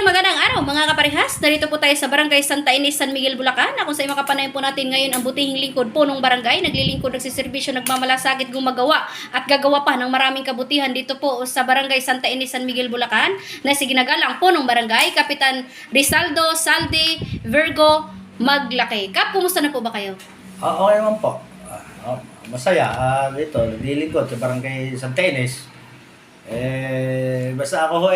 Magandang araw mga kaparehas. Narito po tayo sa Barangay Santa Ines, San Miguel, Bulacan. Kung sa makapanayan po natin ngayon ang butihing lingkod po ng barangay. Naglilingkod, nagsiservisyo, nagmamalasakit, gumagawa at gagawa pa ng maraming kabutihan dito po sa Barangay Santa Ines, San Miguel, Bulacan. Na siginagalang po ng barangay, Kapitan Rizaldo Salde Virgo Maglaki. Kap, kumusta na po ba kayo? Okay naman po. Masaya. Dito, naglilingkod sa Barangay Santa Ines. Basta ako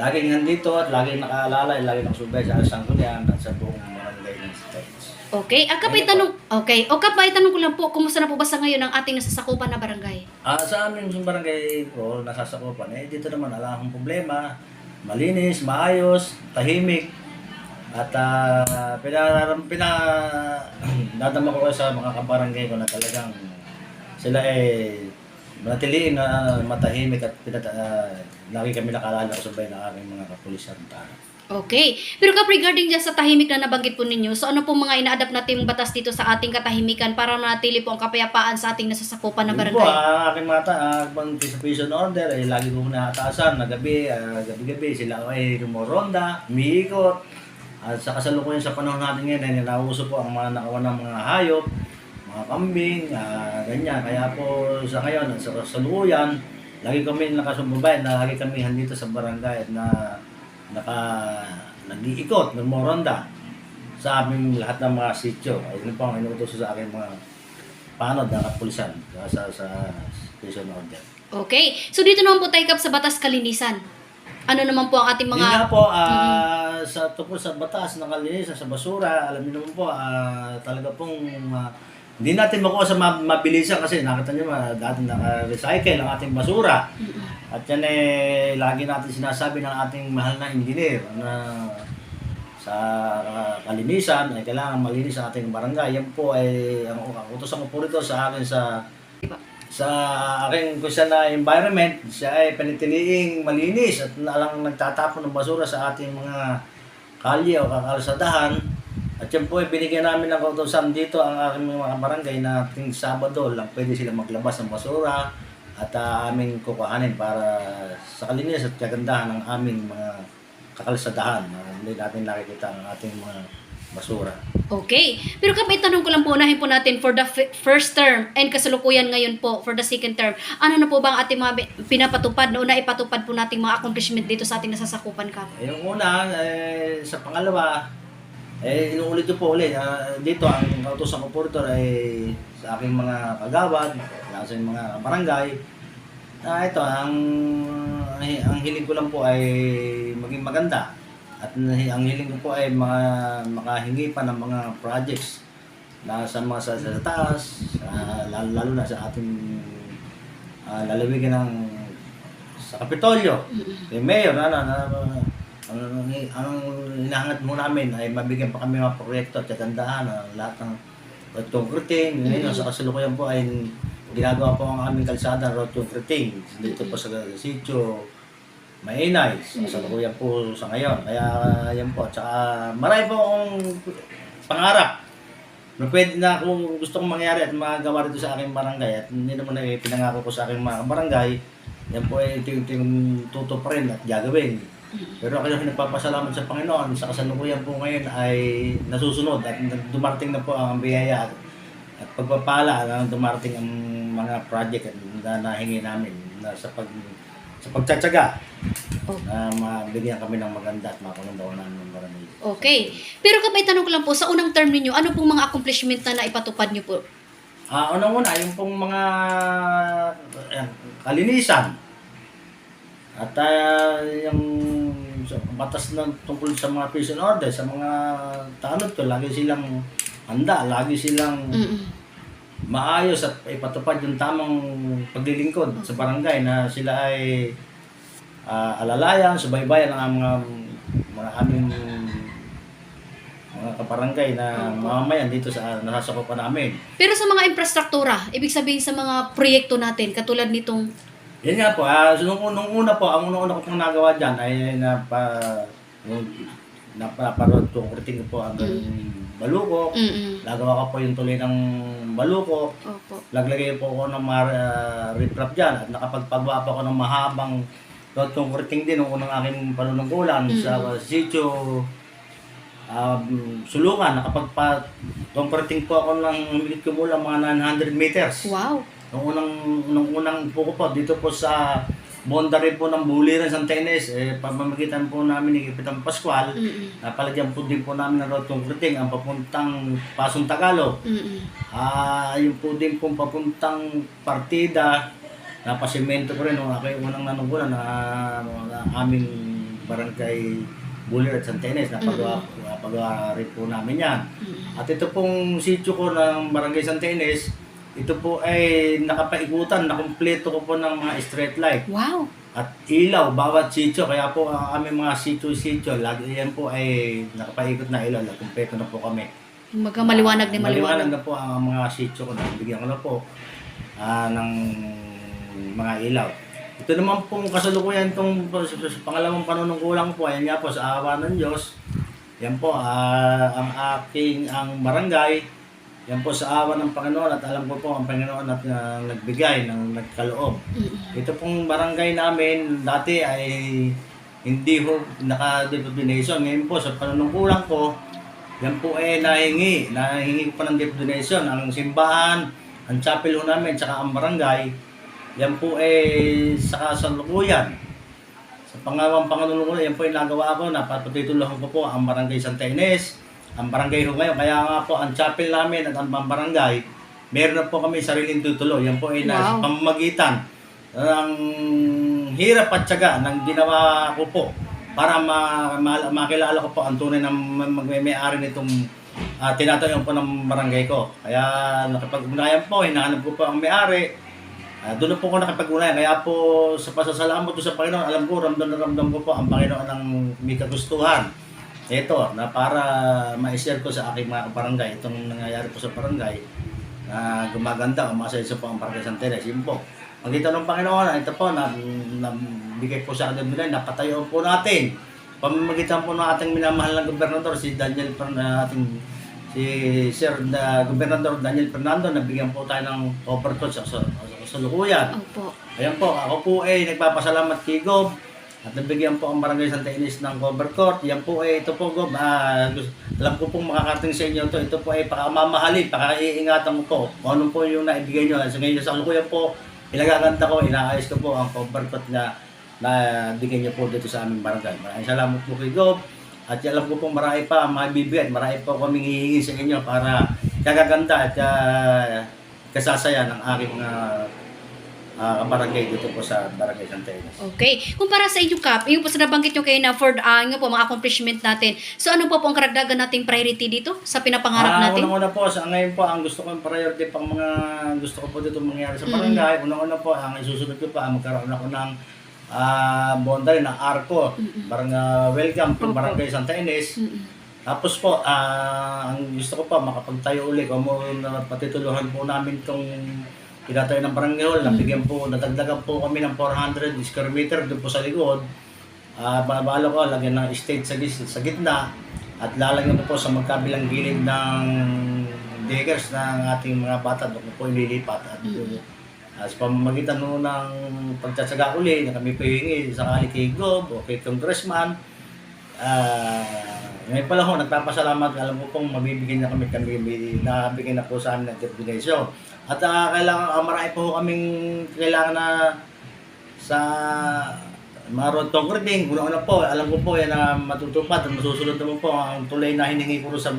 laging nandito at laging nakaalala, laging nakasubay sa sangkunian at sa buong barangay ng Santa Ines. Okay, Kap, ay tanong, tanong ko lang po, kumusta na po ba sa ngayon ang ating nasasakupan na barangay? Sa amin yung barangay ko, nasasakupan, dito naman wala akong problema. Malinis, maayos, tahimik. At nadama ko sa mga kabarangay ko na talagang sila manatiliin na matahimik at lagi kami nakalala kasabay ng aking mga kapulisan. Okay. Pero Kap, regarding dyan sa tahimik na nabanggit po ninyo, so ano po mga ina-adapt natin batas dito sa ating katahimikan para manatili po ang kapayapaan sa ating nasasakupan na barangay? Yun po, aking mga prison order lagi ko naatasan na gabi-gabi sila rumoronda, umiikot. At sa kasalukuyan sa panahon natin ngayon, nauuso po ang mga nakawan ng mga hayop, mga kambing, ganyan. Kaya po sa ngayon, sa kasalukuyan, lagi kami nakasumbabay na lagi kami handito sa barangay at nag-iikot, nagmoronda sa aming lahat ng mga sityo. Ayun po ang inuutos sa akin mga panod ng kapulisan sa prison order. Okay. So dito naman po tayo, Kap, sa batas kalinisan. Ano naman po ang ating mga... Yun nga po, sa tungkol sa batas ng kalinisan, sa basura, alam niyo naman po, talaga pong hindi natin makuha sa mabilisan kasi nakita niyo dati naka-recycle ang ating basura. At yan lagi natin sinasabi ng ating mahal na engineer na sa kalinisan ay kailangan malinis ang ating barangay. Yan po ang utosan ko po rito sa akin sa aking kusya na environment, siya ay panitiliing malinis at alang nagtatapon ng basura sa ating mga kalye o kakalsadahan. At yan po binigyan namin ng kautosan dito ang aking mga barangay na tuwing Sabado lang pwede sila maglabas ng basura at aming kukuhanin para sa kalinis at kagandahan ng aming mga kakalsadahan. Hindi natin nakikita ang ating mga basura. Okay. Pero Kap, itanong ko lang po, unahin po natin for the first term and kasalukuyan ngayon po for the second term. Ano na po ba ang ating mga pinapatupad na una ipatupad po nating mga accomplishment dito sa ating nasasakupan, Kap? Yung una, sa pangalawa, inuulit ko po ulit. Dito, ang kautosan ko po rito ay sa aking mga kagawad, sa aking mga barangay. Ito, ang hiling ko lang po ay maging maganda. At ang hiling ko po ay makahingi pa ng mga projects na sa mga sa taas, lalo na sa ating lalawigan ng sa Kapitolyo. Yung mayor, ang hinahangat mo namin ay mabigyan pa kami mga proyekto at kagandahan lahat ng road concreting. Ngayon, sa kasalukuyan po ay ginagawa po ang aming kalsada road concreting dito po sa sitio Mainay, sa lukuyan po sa ngayon. Kaya yan po. Tsaka marami po akong pangarap na pwede na kung gusto kong mangyari at magawa rito sa aking barangay. At hindi naman pinangako ko sa aking mga barangay. Yan po ay yung tuto pa rin at gagawin. Pero ako yung nagpapasalamat sa Panginoon. Sa kasalukuyan po ngayon ay nasusunod at dumarating na po ang biyaya at pagpapala na dumarating ang mga project na nahingi namin na sa pagtsatsaga na mabigyan kami ng maganda at makunundawanan ng barangay. Okay. Pero Kap, tanong ko lang po, sa unang term ninyo, ano pong mga accomplishment na naipatupad nyo po? Unang-una, yung pong mga kalinisan at yung batas na tungkol sa mga prison order, sa mga tanod ko, lagi silang handa, lagi silang maayos at ipatupad yung tamang paglilingkod sa barangay na sila ay alalayan, subaybayan ng mga aming mga kabarangay na mamamayan dito sa nasasakupan namin. Pero sa mga infrastruktura, ibig sabihin sa mga proyekto natin, katulad nitong... Yan nga po, nung una po, ang una ko pong nagawa dyan ay naparoon concreting po ang Balukok. Nagawa ko po yung tuloy ng Balukok. Naglagay po ako ng riprap dyan at nakapagpagawa po ako ng mahabang road concreting din nung unang aking panunungkulan sa sitio Sulungan. Nakapagpa-concreting po ako ng higit kumulang mga 900 meters. Wow. Nung unang po ko po, dito po sa boundary po ng Buliran, Santa Ines, pamamagitan po namin ni Kapitan Pascual, napalagyan po din po namin ng road concreting ang papuntang Pasong Tagalog. Yung po din po papuntang Partida, napasimento ko rin nung aking unang nanungkulan na aming barangay Buliran, Santa Ines, napagawa rin po namin yan. At ito pong sitio ko ng barangay Santa Ines, ito po ay nakapaikutan, nakumpleto ko po ng mga street light. Wow. At ilaw, bawat sitio. Kaya po ang aming mga sitio, lagi yan po ay nakapaikot na ilaw. Kumpleto na po kami. Kumbaga maliwanag na Maliwanag na po ang mga sitio ko. Bigyan ko na po ng mga ilaw. Ito naman pong kasalukuyan itong pangalawang panunungkulan po. Ayan nga po, sa awa ng Diyos. Yan po, ang barangay. Yan po sa awa ng Panginoon at alam ko po ang Panginoon at nagbigay, nagkaloob. Ito pong barangay namin dati ay hindi ho naka-deep-donation. Ngayon po sa panunungkulan ko, yan po ay nahingi ko pa ng deep-donation. Ang simbahan, ang chapel ho namin, tsaka ang barangay, yan po ay sa kasalukuyan. Sa pangalawang panunungkulan, yan po ay nagawa ko, napatutuluhan ko po ang barangay Santa Ines, ang barangay ho ngayon. Kaya nga po, ang chapel namin at ang barangay, meron na po kami sariling tutulo. Yan po ay nasa pamamagitan ng hirap at tiyaga ng ginawa ko po para makilala ko po ang tunay na may-ari nitong tinatayo po ng barangay ko. Kaya nakapag-unayan po, hinahanap ko po ang may-ari. Doon na po ako nakapag-unayan. Kaya po sa pasasalamat ko sa Panginoon, alam ko, ramdam na ramdam ko po ang Panginoon ng may kagustuhan. Ito, na para ma-share ko sa aking mga barangay, itong nangyayari po sa barangay, na gumaganda, umasaysa po ang barangay Santa Ines. Yun po. Magkita ng Panginoon, ito po, nabigay po sa akin nila, napatayo po natin. Pamamagitan po ng ating minamahal na gobernador, si Gobernador Daniel Fernando, nabigyan po tayo ng overcoat sa kasalukuyan. Opo. Ayan po, ako po ay nagpapasalamat kay Gob. At nabigyan po ang barangay Santa Ines ng cover court. Yan po ay ito po, Gob. Alam ko pong makakarating sa inyo ito. Ito po ay pakamahalin, pakaiingatan mo po. Kung ano po yung naibigay nyo. So ngayon sa kalukuyan po, ilagaganda ko, inaayos ko po ang cover court na bigyan nyo po dito sa aming barangay. Maraming salamat po kay Gob. At alam ko pong marami pa mabibigay. Marami po kaming hihingi sa inyo para kagaganda at kasasaya ng aking barangay dito po sa barangay Santa Ines. Okay. Kumpara sa inyo, Kap, yung po sa nabanggit nyo kayo na for yung po, mga accomplishment natin. So ano po ang karagdagan nating priority dito sa pinapangarap natin? Unang-una po, ngayon po, ang gusto kong priority pang mga gusto ko po dito mangyari sa barangay. Unang-una po, ang isusunod ko pa, magkaroon ako ng boundary na arko. Barangay welcome to barangay Santa Ines. Tapos po, ang gusto ko pa, makapagtayo ulit. Kung patituluhan po namin itong tinatayo ng barangay hall, nadagdagan po kami ng 400 square meter doon po sa likod. Balo ko, lagyan ng stage sa gitna at lalagyan po sa magkabilang gilid ng diggers ng ating mga bata doon po ililipat. At sa pamamagitan ng pagtsatsaga uli na kami pahingi sakali kay Gob o kay Congressman, ngayon pala ho, nagpapasalamat. Alam ko pong mabibigyan na kami nakabigyan na po sa amin ng determination. At kailangan, marami po kaming kailangan na sa mga road concreting. Una-una po, alam ko po yan na matutupad at masusunod naman po ang tulay na hiningi ko sa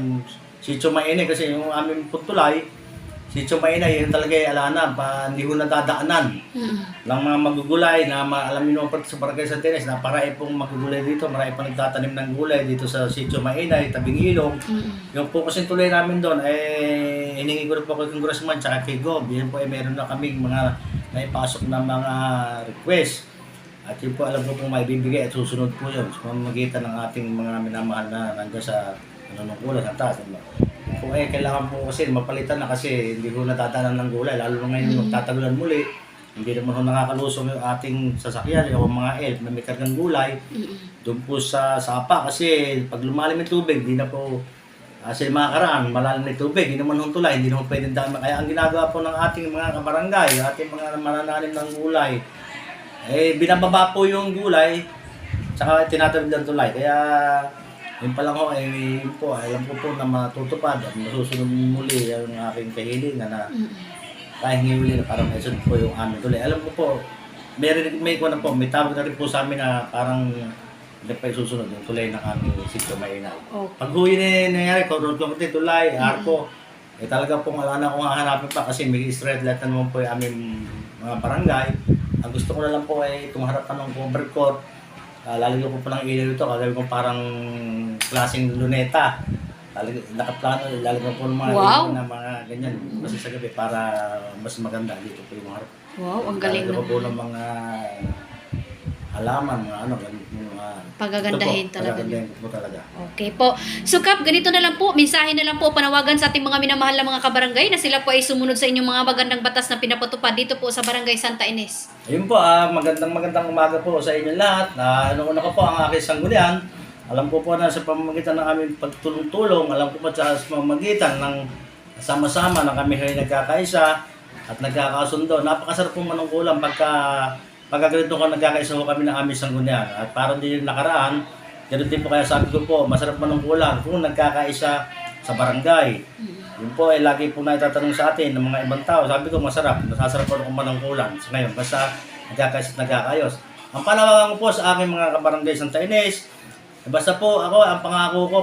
Sitio Maine. Kasi yung aming tulay, Sitio Maine, yun talaga alana, hindi ko nadadaanan ng mga magugulay na alam niyo naman sa barangay Santa Ines na marami pong magugulay dito, marami pang nagtatanim ng gulay dito sa Sitio Maine, tabing ilog. Yung po kasi tulay namin doon, hiningi ko rin po kay Congressman tsaka kay Gob. Yan po meron na kaming mga naipasok na mga request. At yun po alam ko pong maibibigay at susunod po yun. So, magitan ng ating mga minamahal na nandiyan sa nanungkulan sa taas. Kung kailangan po kasi mapalitan na kasi hindi ko natatanan ng gulay. Lalo na ngayon magtatagulan muli. Hindi naman ho nakakalusong yung ating sasakyan o mga elf na may kargang gulay. Doon po sa sapa kasi pag lumalim yung tubig, hindi na po kasi mga karaan, malalim na tubig, hindi naman hong tulay, hindi naman pwedeng dami. Kaya ang ginagawa po ng ating mga kabarangay, ating mga manananim ng gulay, binababa po yung gulay, tsaka tinatawid ng tulay. Kaya, yun pa lang ho, yun po, alam ko po na matutupad at masusunod muli yung aking kahilingan na pahingi uli na parang maisun po yung aming tulay. Alam ko po, may tawag na rin po sa amin na parang hindi pa susunod yung tulay ng aming sitio Mainay. Okay. Pag huwi na nangyari, kung tulay, arko, talaga pong wala na akong hahanapin pa kasi may straight light na naman po yung aming mga barangay. Ang gusto ko na lang po ay itong harapan ng cover court. Lalagyan ko po ng ilaw ito, gagawin ko parang klaseng luneta. Nakaplano, lalagyan ko ng mga Wow. ilaw na mga ganyan. Kasi sa gabi para mas maganda dito po yung harap. Wow, ang galing Lalagyan ko po naman. ng mga halaman, mga ano, mga Pagagandahin ito po, talaga. pagagandahin ko po talaga. Okay po. So Kap, ganito na lang po, mensahe na lang po, panawagan sa ating mga minamahal na mga kabarangay na sila po ay sumunod sa inyong mga magandang batas na pinapatupad dito po sa Barangay Santa Ines. Ayun po, magandang umaga po sa inyo lahat. Una ko po ang aking sanggunian. Alam ko po na sa pamamagitan ng aming pagtulong-tulong, alam ko po sa pamamagitan ng sama-sama na kami ay nagkakaisa at nagkakasundo. Napakasarap po manungkulan pagka ganito ko nagkakaisa po kami ng aming sanggunian. At parang din yung nakaraan, ganun din po kaya sabi ko po, masarap manungkulan kung nagkakaisa sa barangay. Yun po ay lagi po na itatanong sa atin ng mga ibang tao. Sabi ko masarap po kung manungkulan. So ngayon, basta nagkakaisa at nagkakayos. Ang panawagan ko po sa aking mga kabarangay Santa Ines, basta po ako, ang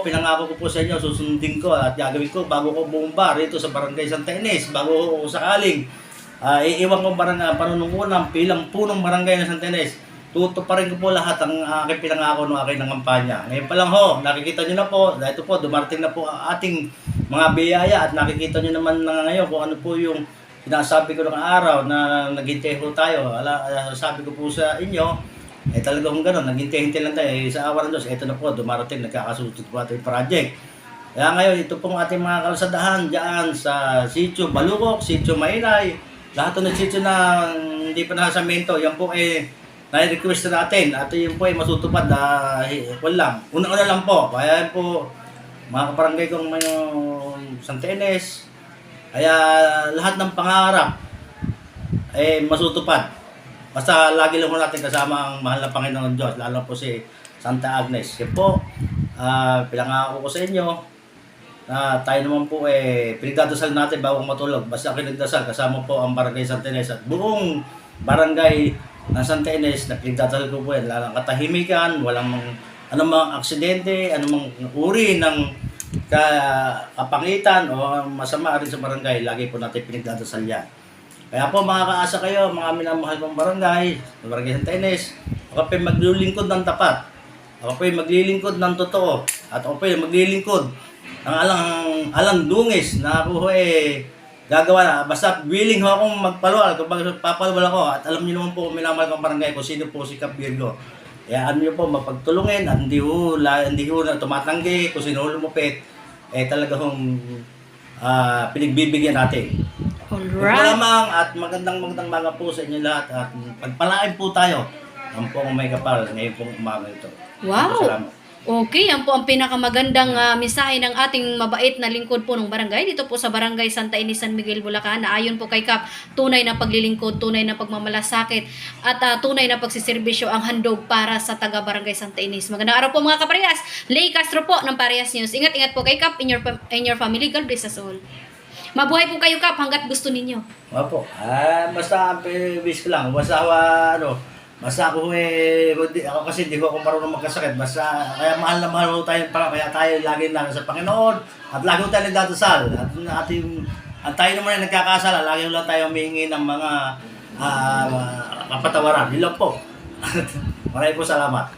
pinangako ko po sa inyo, susundin ko at gagawin ko bago ko bumaba rito sa Barangay Santa Ines, bago ko sakaling iiwan ko panunungkulan bilang punong barangay ng Santa Ines. Tutuparin ko po lahat ang aking pinangako ng aking kampanya. Ngayon pa lang ho, nakikita nyo na po, ito po, dumarting na po ang ating mga biyaya at nakikita nyo naman na ngayon kung ano po yung sinasabi ko ng araw na naghintay po tayo. Sabi ko po sa inyo, talagang gano'n, naghintay-hintay lang tayo. Sa awa ng Diyos, ito na po, dumarating, nagkakasutot po ating project. Kaya ngayon, ito pong ating mga kalsadahan dyan sa Sitio Balukok, Sitio Mainay, lahat ng sitio na hindi pa nakasamento, yan po nai-request na natin. At yun po masutupad na walang. Una-una lang po, kaya po, mga kabarangay kong Santa Ines, kaya lahat ng pangarap masutupad. Basta lagi lang po natin kasama ang mahal na Panginoon Diyos, lalo po si Santa Agnes. Yan po, pinangako ko sa inyo na tayo naman po pinagdadasal natin bago matulog. Basta pinagdasal, kasama po ang Barangay Santa Ines at buong barangay ng Santa Ines na pinagdadasal ko po yan. Lalang katahimikan, walang anumang aksidente, anumang uri ng kapangitan o masama rin sa barangay. Lagi po natin pinagdadasal yan. Kaya po makakaasa kayo, mga minamahal kong barangay, Barangay Santa Ines, ako po maglilingkod ng tapat. Ako po maglilingkod ng totoo. At ako po maglilingkod ng alang dungis na ako gagawa na. Basta willing ho akong magpaluwal, kapag papaluwal ako. At alam niyo naman po, minamahal kong barangay, kung sino po si Kap Virgo. Kaya ano niyo po, mapagtulungin, hindi ho na tumatanggi, kung sino lumupit, talaga hong pinagbibigyan natin. Ito lamang at magandang mga po sa inyo lahat at pagpalain po tayo ang pong may kapal ngayon pong umaga ito. Wow! Salamat. Okay, yan po ang pinakamagandang mensahe ng ating mabait na lingkod po ng barangay dito po sa Barangay Santa Ines, San Miguel, Bulacan, na ayon po kay Kap, tunay na paglilingkod, tunay na pagmamalasakit at tunay na pagsiservisyo ang handog para sa taga Barangay Santa Ines. Magandang araw po mga kaparehas. Lay Castro po ng Parehas News. Ingat-ingat po kay Kap in your family. God bless us all. Mabuhay po kayo, Kap, hanggat gusto ninyo. Opo. Basta wish ko lang. Basta ako ako kasi di ko ako marunong magkasakit. Basta kaya mahal na mahal tayo kaya tayo lagi lang sa Panginoon at lagi tayo nagdadasal. At tayo naman ay nagkakasala, lagi lang tayo humingi ng mga kapatawaran. Yun lang po. Maraming po salamat.